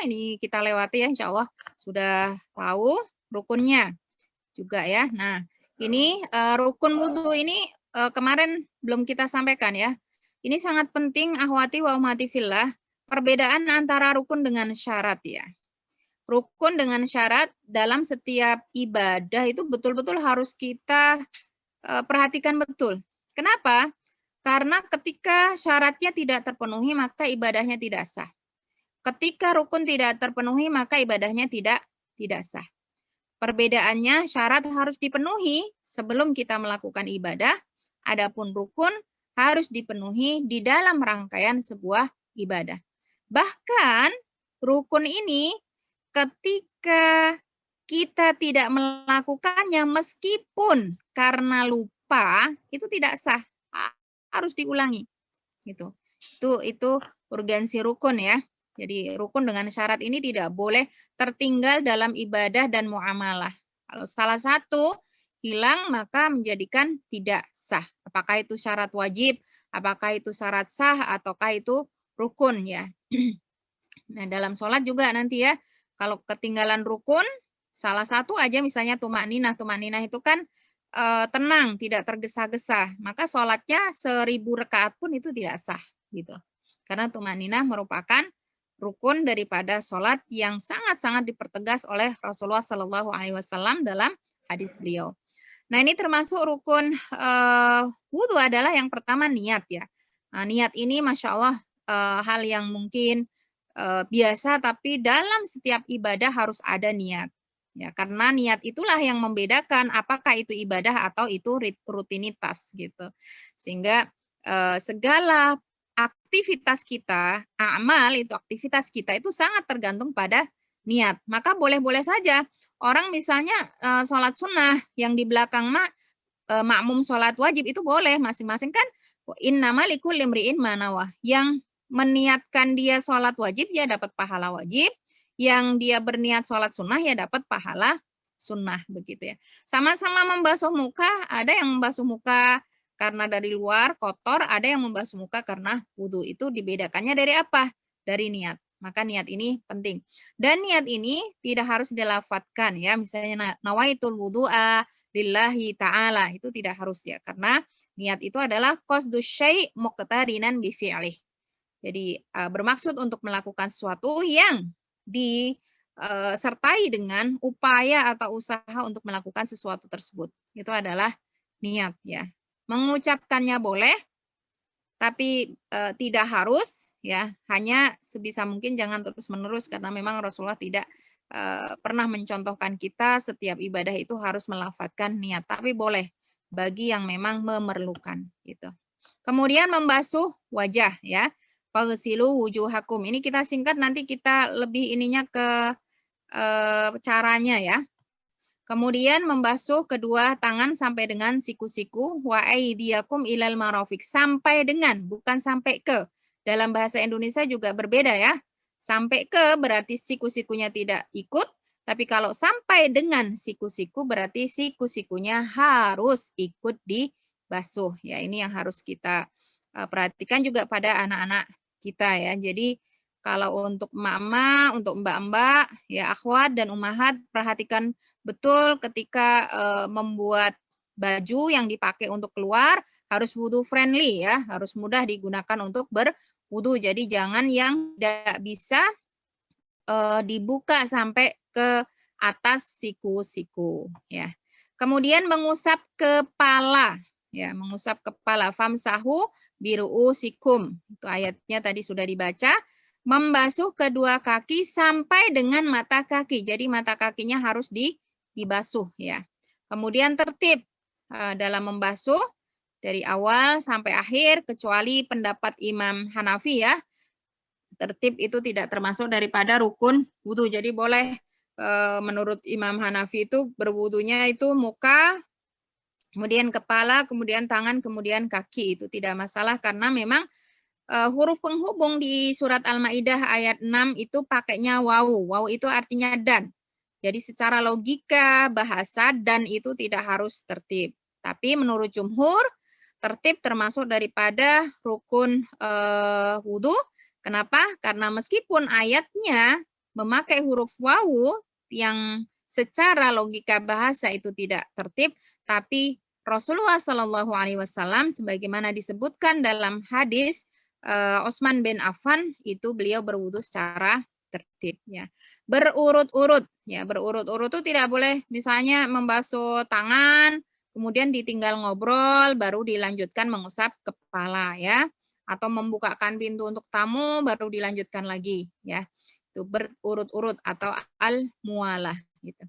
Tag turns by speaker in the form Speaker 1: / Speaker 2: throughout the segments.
Speaker 1: ini kita lewati ya, insya Allah sudah tahu rukunnya juga ya. Nah, ini rukun wudhu ini kemarin belum kita sampaikan ya. Ini sangat penting ahwati wa ummati fillah, perbedaan antara rukun dengan syarat ya. Rukun dengan syarat dalam setiap ibadah itu betul-betul harus kita perhatikan betul. Kenapa? Karena ketika syaratnya tidak terpenuhi maka ibadahnya tidak sah. Ketika rukun tidak terpenuhi maka ibadahnya tidak sah. Perbedaannya syarat harus dipenuhi sebelum kita melakukan ibadah, adapun rukun harus dipenuhi di dalam rangkaian sebuah ibadah. Bahkan rukun ini ketika kita tidak melakukannya meskipun karena lupa itu tidak sah, harus diulangi. Gitu. Itu urgensi rukun ya. Jadi rukun dengan syarat ini tidak boleh tertinggal dalam ibadah dan muamalah. Kalau salah satu hilang maka menjadikan tidak sah. Apakah itu syarat wajib, apakah itu syarat sah, ataukah itu rukun ya. Nah dalam sholat juga nanti ya, kalau ketinggalan rukun, salah satu aja misalnya tumakninah. Tumakninah itu kan tenang, tidak tergesa-gesa. Maka sholatnya 1000 rakaat pun itu tidak sah. Gitu. Karena tumakninah merupakan rukun daripada sholat yang sangat-sangat dipertegas oleh Rasulullah Shallallahu Alaihi Wasallam dalam hadis beliau. Nah ini termasuk rukun wudhu adalah yang pertama niat ya. Nah, niat ini masya Allah hal yang mungkin biasa, tapi dalam setiap ibadah harus ada niat. Ya, karena niat itulah yang membedakan apakah itu ibadah atau itu rutinitas gitu. Sehingga segala aktivitas kita, amal itu aktivitas kita itu sangat tergantung pada niat. Maka boleh-boleh saja orang misalnya sholat sunnah yang di belakang makmum sholat wajib itu boleh, masing-masing kan innama likulli imri'in ma nawah. Yang meniatkan dia sholat wajib ya dapat pahala wajib, yang dia berniat sholat sunnah ya dapat pahala sunnah begitu ya. Sama-sama membasuh muka, ada yang membasuh muka karena dari luar kotor, ada yang membasuh muka karena wudhu. Itu dibedakannya dari apa? Dari niat. Maka niat ini penting. Dan niat ini tidak harus dilafatkan ya. Misalnya nawaitul wudhu'a lillahi ta'ala. Itu tidak harus ya. Karena niat itu adalah qasdus syai' muqtarinan bi fi'lih. Jadi bermaksud untuk melakukan sesuatu yang disertai dengan upaya atau usaha untuk melakukan sesuatu tersebut. Itu adalah niat ya. Mengucapkannya boleh, tapi tidak harus ya. Hanya sebisa mungkin jangan terus-menerus karena memang Rasulullah tidak pernah mencontohkan kita setiap ibadah itu harus melafadzkan niat, tapi boleh bagi yang memang memerlukan gitu. Kemudian membasuh wajah ya. Faghsilu wujuhakum. Ini kita singkat, nanti kita lebih ininya ke caranya ya. Kemudian membasuh kedua tangan sampai dengan siku-siku, wa aydiyakum ilal marafiq, sampai dengan, bukan sampai ke. Dalam bahasa Indonesia juga berbeda ya. Sampai ke berarti siku-sikunya tidak ikut, tapi kalau sampai dengan siku-siku berarti siku-sikunya harus ikut dibasuh. Ya, ini yang harus kita perhatikan juga pada anak-anak kita ya. Jadi kalau untuk emak-emak, untuk mbak-mbak, ya akhwat dan ummahat, perhatikan betul ketika membuat baju yang dipakai untuk keluar harus wudhu friendly ya, harus mudah digunakan untuk berwudhu. Jadi jangan yang tidak bisa dibuka sampai ke atas siku-siku ya. Kemudian mengusap kepala ya, mengusap kepala, famsahu biru'usikum. Itu ayatnya tadi sudah dibaca. Membasuh kedua kaki sampai dengan mata kaki. Jadi mata kakinya harus dibasuh ya. Kemudian tertib dalam membasuh dari awal sampai akhir kecuali pendapat Imam Hanafi ya. Tertib itu tidak termasuk daripada rukun wudhu. Jadi boleh menurut Imam Hanafi itu berwudhunya itu muka, kemudian kepala, kemudian tangan, kemudian kaki. Itu tidak masalah karena memang huruf penghubung di surat Al-Maidah ayat 6 itu pakainya wawu. Wawu itu artinya dan. Jadi secara logika bahasa dan itu tidak harus tertib. Tapi menurut jumhur tertib termasuk daripada rukun wudhu. Kenapa? Karena meskipun ayatnya memakai huruf wawu yang secara logika bahasa itu tidak tertib, tapi Rasulullah Shallallahu Alaihi Wasallam sebagaimana disebutkan dalam hadis Utsman bin Affan itu beliau berwudu secara tertib ya. Berurut-urut ya, berurut-urut itu tidak boleh misalnya membasuh tangan kemudian ditinggal ngobrol baru dilanjutkan mengusap kepala ya, atau membukakan pintu untuk tamu baru dilanjutkan lagi ya. Itu berurut-urut atau al-mualah gitu.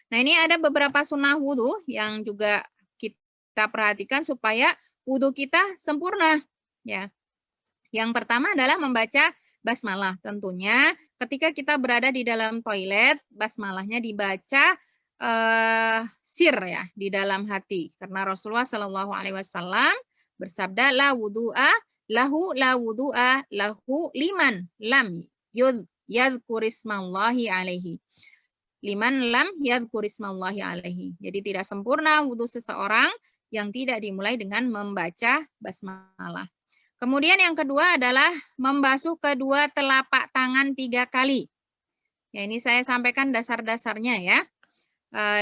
Speaker 1: Nah, ini ada beberapa sunnah wudhu yang juga kita perhatikan supaya wudhu kita sempurna ya. Yang pertama adalah membaca basmalah. Tentunya ketika kita berada di dalam toilet, basmalahnya dibaca sir ya, di dalam hati. Karena Rasulullah Shallallahu Alaihi Wasallam bersabda, la wudu'a lahu la wudu'a lahu liman lam yadhkurismallahi alaihi. Liman lam yadhkurismallahi alaihi. Jadi tidak sempurna wudhu seseorang yang tidak dimulai dengan membaca basmalah. Kemudian yang kedua adalah membasuh kedua telapak tangan 3 kali. Ya, ini saya sampaikan dasar-dasarnya ya.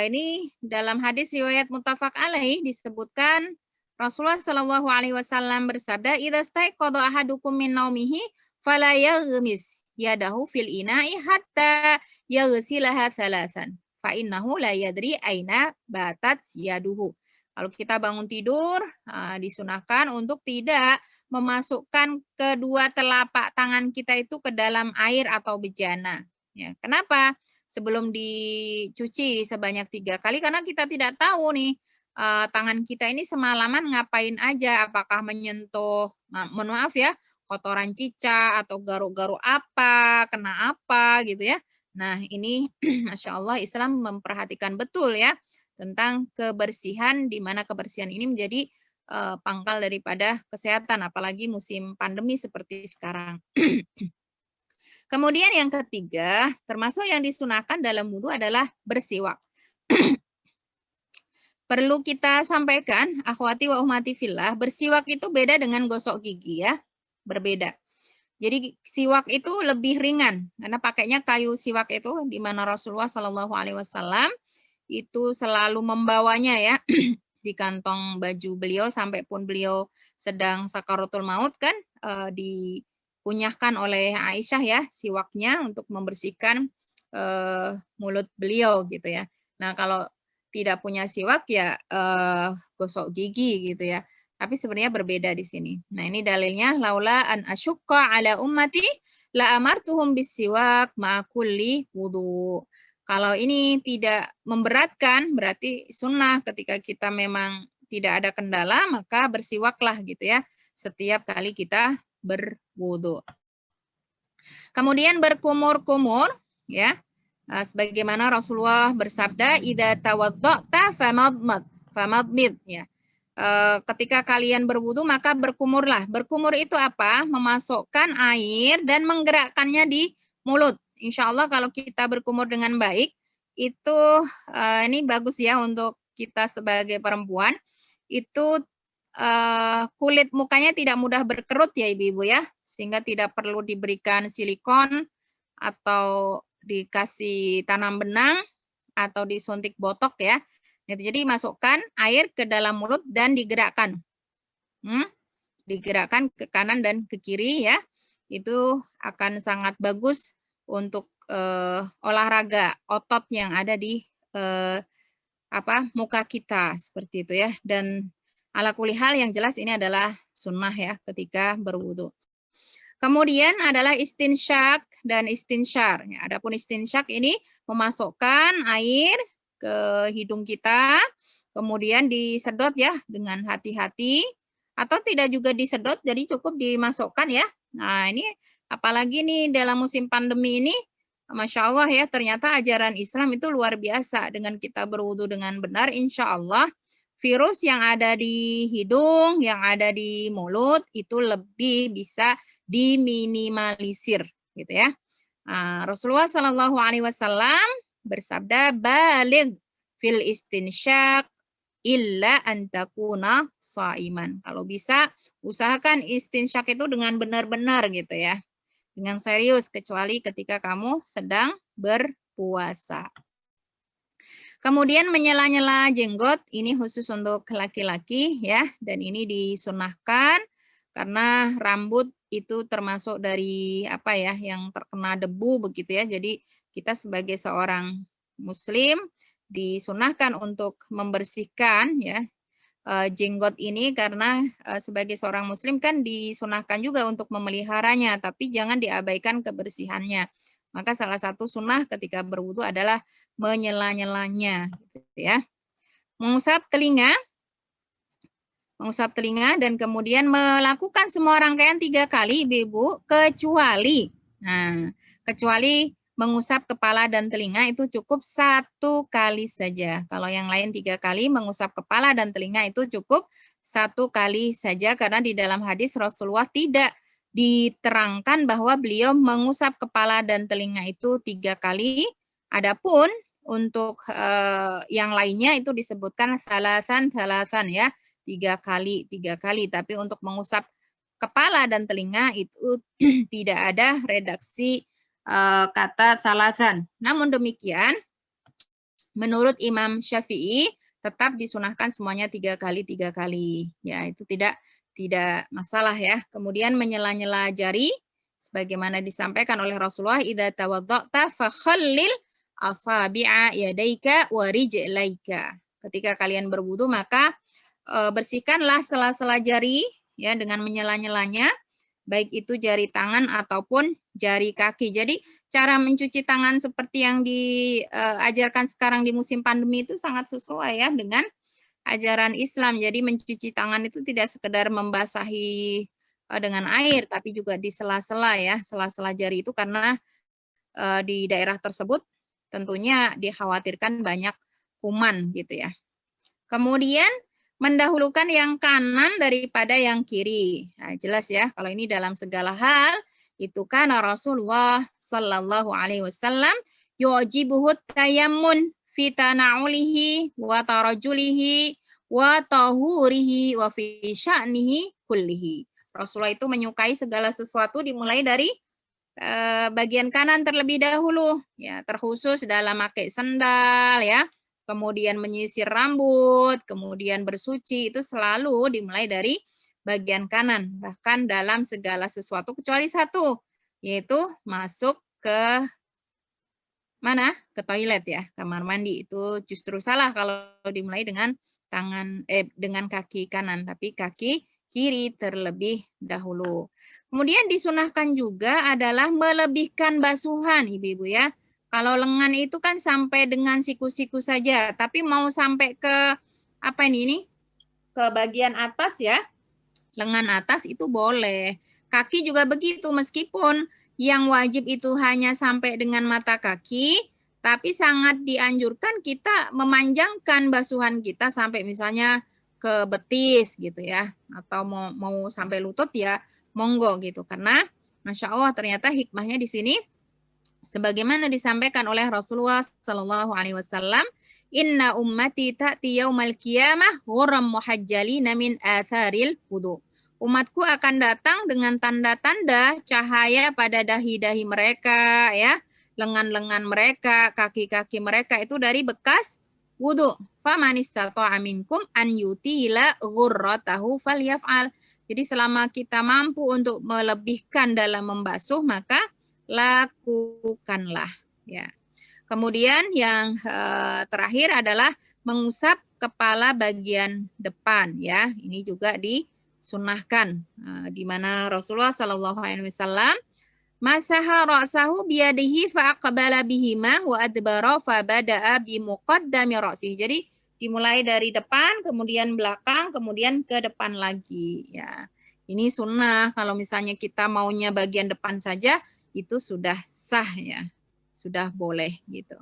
Speaker 1: Ini dalam hadis riwayat muttafaq alaih disebutkan Rasulullah Shallallahu Alaihi Wasallam bersabda, "Idza staiqadha ahadukum min naumihi fala yaghmis yadahu fil ina'i hatta yaghsilaha thalathan, fa innahu la yadri aina batat yaduhu." Kalau kita bangun tidur, disunahkan untuk tidak memasukkan kedua telapak tangan kita itu ke dalam air atau bejana. Ya, kenapa? Sebelum dicuci sebanyak 3 kali, karena kita tidak tahu nih, tangan kita ini semalaman ngapain aja, apakah menyentuh, mohon maaf ya, kotoran cicak atau garuk-garuk apa, kena apa gitu ya. Nah ini Masya Allah Islam memperhatikan betul ya, tentang kebersihan, di mana kebersihan ini menjadi pangkal daripada kesehatan, apalagi musim pandemi seperti sekarang. Kemudian yang ketiga, termasuk yang disunahkan dalam wudhu adalah bersiwak. Perlu kita sampaikan, akhwati wa ummati fillah, bersiwak itu beda dengan gosok gigi ya, berbeda. Jadi siwak itu lebih ringan, karena pakainya kayu siwak itu, di mana Rasulullah Shallallahu Alaihi Wasallam itu selalu membawanya ya di kantong baju beliau sampai pun beliau sedang sakaratul maut kan dikunyahkan oleh Aisyah ya siwaknya untuk membersihkan mulut beliau gitu ya. Nah kalau tidak punya siwak ya gosok gigi gitu ya. Tapi sebenarnya berbeda di sini. Nah ini dalilnya laula an asyukka ala ummati la amartuhum bisiwak ma kulli wudu. Kalau ini tidak memberatkan, berarti sunnah ketika kita memang tidak ada kendala, maka bersiwaklah gitu ya, setiap kali kita berwudu. Kemudian berkumur-kumur, ya, sebagaimana Rasulullah bersabda, "Idza tawadda'ta famadmid," ya. Ketika kalian berwudu maka berkumurlah. Berkumur itu apa? Memasukkan air dan menggerakkannya di mulut. Insya Allah kalau kita berkumur dengan baik, itu ini bagus ya untuk kita sebagai perempuan, itu kulit mukanya tidak mudah berkerut ya ibu-ibu ya, sehingga tidak perlu diberikan silikon atau dikasih tanam benang atau disuntik botok ya. Jadi masukkan air ke dalam mulut dan digerakkan. Digerakkan ke kanan dan ke kiri ya. Itu akan sangat bagus untuk olahraga otot yang ada di muka kita seperti itu ya. Dan ala kulli hal yang jelas ini adalah sunnah ya ketika berwudu. Kemudian adalah istinsyak dan istinsyar. Ya, adapun istinsyak ini memasukkan air ke hidung kita, kemudian disedot ya dengan hati-hati, atau tidak juga disedot, jadi cukup dimasukkan ya. Nah ini apalagi nih dalam musim pandemi ini, Masya Allah ya, ternyata ajaran Islam itu luar biasa. Dengan kita berwudu dengan benar, insya Allah virus yang ada di hidung, yang ada di mulut, itu lebih bisa diminimalisir gitu ya. Nah, Rasulullah Shallallahu Alaihi Wasallam bersabda, baligh fil istinsyak illa antakuna shaiman. Kalau bisa usahakan istinsyak itu dengan benar-benar gitu ya. dengan serius kecuali ketika kamu sedang berpuasa. Kemudian menyela-nyela jenggot, ini khusus untuk laki-laki ya, dan ini disunahkan karena rambut itu termasuk dari apa ya, yang terkena debu begitu ya. Jadi kita sebagai seorang muslim disunahkan untuk membersihkan ya jenggot ini karena sebagai seorang muslim kan disunahkan juga untuk memeliharanya, tapi jangan diabaikan kebersihannya. Maka salah satu sunnah ketika berwudu adalah menyela-nyelanya, gitu ya. Mengusap telinga dan kemudian melakukan semua rangkaian 3 kali, Ibu, kecuali mengusap kepala dan telinga itu cukup 1 kali saja. Kalau yang lain 3 kali, mengusap kepala dan telinga itu cukup 1 kali saja karena di dalam hadis Rasulullah tidak diterangkan bahwa beliau mengusap kepala dan telinga itu 3 kali. Adapun untuk yang lainnya itu disebutkan salasan ya, 3 kali. Tapi untuk mengusap kepala dan telinga itu tidak ada redaksi kata salasan. Namun demikian, menurut Imam Syafi'i tetap disunahkan semuanya 3 kali. Ya, itu tidak masalah ya. Kemudian menyela-nyela jari sebagaimana disampaikan oleh Rasulullah, idza tawadda'ta fakhallil asabi'a yadaika wa rijlaika. Ketika kalian berwudu maka bersihkanlah sela-sela jari ya dengan menyela-nyelanya, baik itu jari tangan ataupun jari kaki. Jadi cara mencuci tangan seperti yang diajarkan sekarang di musim pandemi itu sangat sesuai ya dengan ajaran Islam. Jadi mencuci tangan itu tidak sekedar membasahi dengan air, tapi juga di sela-sela ya, sela-sela jari itu karena di daerah tersebut tentunya dikhawatirkan banyak kuman gitu ya. Kemudian mendahulukan yang kanan daripada yang kiri. Nah, jelas ya, kalau ini dalam segala hal itu kan Rasulullah sallallahu alaihi wasallam yujibuhu tayammun fi tana'ulihi wa tarajulihi wa tahurihi wa fi sya'nihi kullihi. Rasulullah itu menyukai segala sesuatu dimulai dari bagian kanan terlebih dahulu, ya, terkhusus dalam pakai sendal, ya, kemudian menyisir rambut, kemudian bersuci, itu selalu dimulai dari bagian kanan, bahkan dalam segala sesuatu kecuali satu, yaitu masuk ke mana? Ke toilet ya, kamar mandi. Itu justru salah kalau dimulai dengan dengan kaki kanan, tapi kaki kiri terlebih dahulu. Kemudian disunahkan juga adalah melebihkan basuhan, Ibu-ibu ya. Kalau lengan itu kan sampai dengan siku-siku saja, tapi mau sampai ke apa ini? Ke bagian atas ya. Lengan atas itu boleh. Kaki juga begitu, meskipun yang wajib itu hanya sampai dengan mata kaki, tapi sangat dianjurkan kita memanjangkan basuhan kita sampai misalnya ke betis gitu ya, atau mau sampai lutut ya monggo gitu, karena Masya Allah ternyata hikmahnya di sini sebagaimana disampaikan oleh Rasulullah Sallallahu Alaihi Wasallam, Inna ummati ta'ti yaumal qiyamah ghurram muhajjalina min atharil wudu. Umatku akan datang dengan tanda-tanda cahaya pada dahi-dahi mereka, ya, lengan-lengan mereka, kaki-kaki mereka itu dari bekas wudu. Faman istata'a minkum an yutila ghurratahu falyaf'al. Jadi selama kita mampu untuk melebihkan dalam membasuh, maka lakukanlah, ya. Kemudian yang terakhir adalah mengusap kepala bagian depan, ya. Ini juga disunahkan, di mana Rasulullah Shallallahu Alaihi Wasallam masaha ra'sahu biyadihi fa'aqbala bihima wa adbara fa bada'a bi muqaddami ra'sihi. Jadi dimulai dari depan, kemudian belakang, kemudian ke depan lagi, ya. Ini sunnah. Kalau misalnya kita maunya bagian depan saja, itu sudah sah ya, sudah boleh gitu.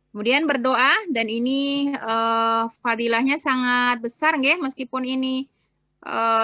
Speaker 1: Kemudian berdoa, dan ini fadilahnya sangat besar nggih, meskipun ini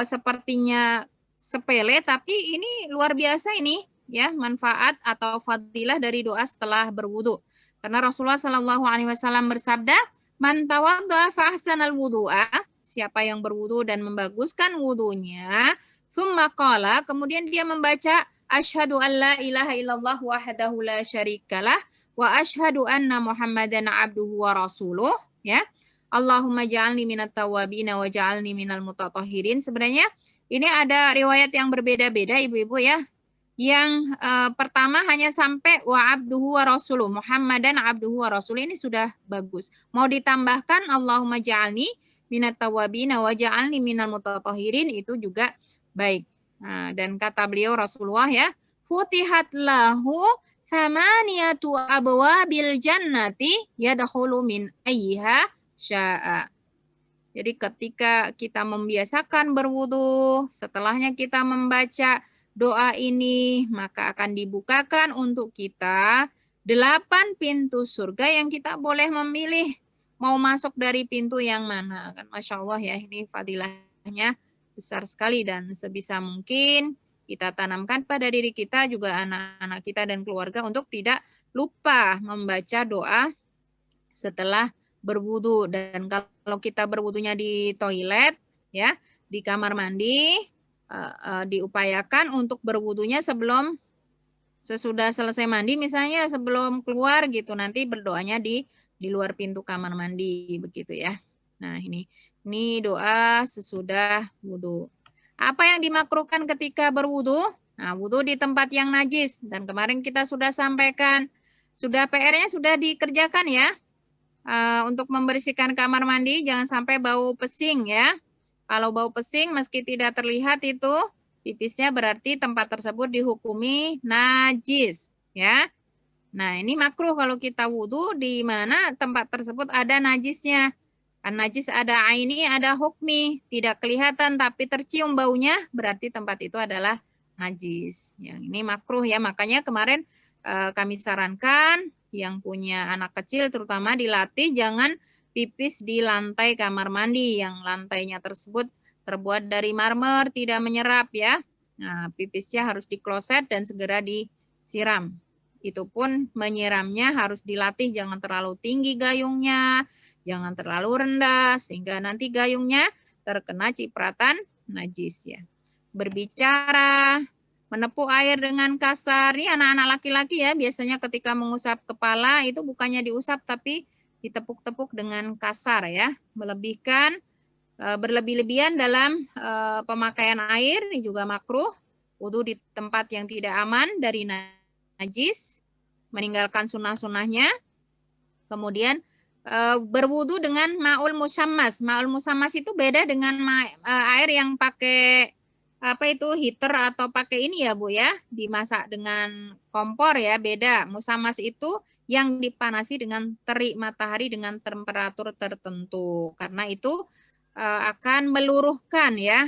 Speaker 1: sepertinya sepele, tapi ini luar biasa ini ya, manfaat atau fadilah dari doa setelah berwudu. Karena Rasulullah Shallallahu Alaihi Wasallam bersabda, man tawadda fa ahsanal wudu'a, siapa yang berwudu dan membaguskan wudunya, summa qala, kemudian dia membaca asyhadu an la ilaha illallah wahdahu la syarikalah wa asyhadu anna Muhammadan abduhu wa rasuluh, ya. Allahumma ja'alni minat tawabina wa ja'alni minal mutatahhirin. Sebenarnya ini ada riwayat yang berbeda-beda Ibu-ibu ya. Yang pertama hanya sampai wa abduhu wa rasuluh, Muhammadan abduhu wa rasuluh, ini sudah bagus. Mau ditambahkan Allahumma ja'alni minat tawabina wa ja'alni minal mutatahhirin, itu juga baik. Nah, dan kata beliau Rasulullah ya, futihat lahu samaniyatu abwabil jannati yadkhulu min ayyiha sya'a. Jadi ketika kita membiasakan berwudu, setelahnya kita membaca doa ini, maka akan dibukakan untuk kita 8 pintu surga yang kita boleh memilih mau masuk dari pintu yang mana. Kan Masya Allah ya, ini fadilahnya besar sekali, dan sebisa mungkin kita tanamkan pada diri kita juga anak-anak kita dan keluarga untuk tidak lupa membaca doa setelah berwudu. Dan kalau kita berwudunya di toilet ya, di kamar mandi, diupayakan untuk berwudunya sesudah selesai mandi, misalnya sebelum keluar gitu, nanti berdoanya di luar pintu kamar mandi begitu ya. Nah, ini doa sesudah wudu. Apa yang dimakruhkan ketika berwudu? Nah, wudu di tempat yang najis, dan kemarin kita sudah sampaikan, sudah PR-nya sudah dikerjakan ya. Untuk membersihkan kamar mandi jangan sampai bau pesing ya. Kalau bau pesing meski tidak terlihat itu pipisnya, berarti tempat tersebut dihukumi najis ya. Nah, ini makruh kalau kita wudu di mana tempat tersebut ada najisnya. Kan najis ada aini, ada hukmi, tidak kelihatan tapi tercium baunya, berarti tempat itu adalah najis. Yang ini makruh ya, makanya kemarin kami sarankan yang punya anak kecil terutama dilatih jangan pipis di lantai kamar mandi yang lantainya tersebut terbuat dari marmer, tidak menyerap ya. Nah, pipisnya harus dikloset dan segera disiram. Itu pun menyiramnya harus dilatih, jangan terlalu tinggi gayungnya, jangan terlalu rendah sehingga nanti gayungnya terkena cipratan najis ya. Berbicara, menepuk air dengan kasar. Ini anak-anak laki-laki ya, biasanya ketika mengusap kepala itu bukannya diusap tapi ditepuk-tepuk dengan kasar ya. Melebihkan, berlebih-lebihan dalam pemakaian air, ini juga makruh. Wudu di tempat yang tidak aman dari najis, meninggalkan sunnah-sunnahnya. Kemudian berwudu dengan ma'ul musammas. Ma'ul musammas itu beda dengan air yang pakai apa itu heater atau pakai ini ya Bu ya, dimasak dengan kompor ya, beda. Musammas itu yang dipanasi dengan terik matahari dengan temperatur tertentu, karena itu akan meluruhkan ya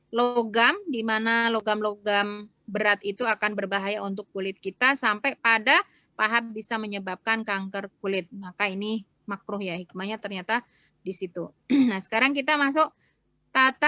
Speaker 1: logam, di mana logam-logam berat itu akan berbahaya untuk kulit kita sampai pada tahap bisa menyebabkan kanker kulit. Maka ini makruh ya, hikmahnya ternyata di situ. Nah, sekarang kita masuk tata